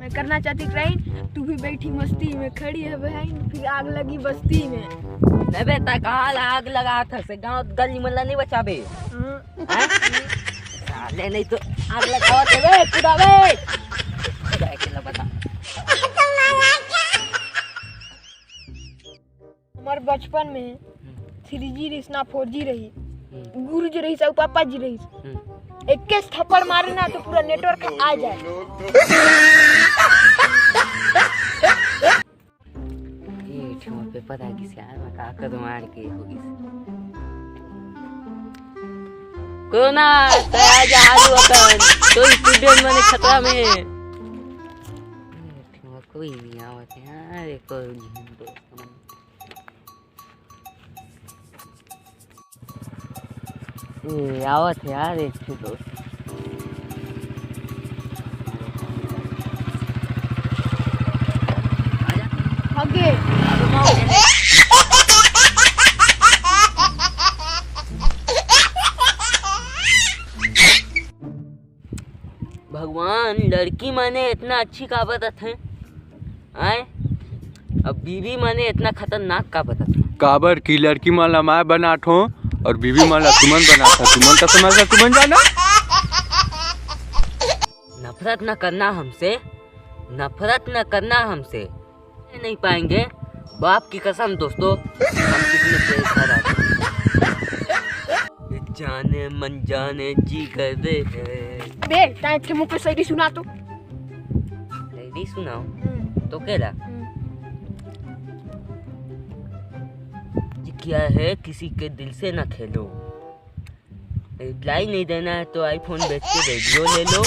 मैं करना चाहती क्राइम, तू भी बैठी मस्ती में, खड़ी है बहन फिर आग लगी बस्ती में। नहीं बेटा कहाँ आग लगा था से गांव गली मोहल्ला नहीं बचाबे साले, नहीं तो आग लगावत है बे खुदा बे खुदा अकेला बता। हमारे बचपन में 3G रही ना 4G रही, गुरु जी रही सब पापा जी रही, 21 थप्पड़ मारे ना तो पूरा नेटवर्क आ जाए। ये ठुआ पे पता किसी यार में का कदम मार के होगी कोना तया जहाज वतन तो स्टूडेंट माने खतरा में। ये ठुआ कोई नहीं आवत यार, एक और दोस्त ये आवत है यार, एक दोस्त आगे भगवान लड़की माने इतना अच्छी का बतत है आए, अब बीवी माने इतना खतरनाक का बतत है। काबर की लड़की माला मैं बनात हूँ और बीवी माला तुमन बनाता, तुमन का समझ तुमन जाना। नफरत न करना हमसे, नफरत न करना हमसे, नहीं पाएंगे बाप की कसम दोस्तों। हम कितने प्यार आते जाने मन जाने जी कर दे बे टाइम के मुंह पे शायरी सुना तो। शायरी सुनाओ तो केला क्या है, किसी के दिल से ना खेलो, रिप्लाई नहीं देना है तो आईफोन बेच के रेडियो ले लो।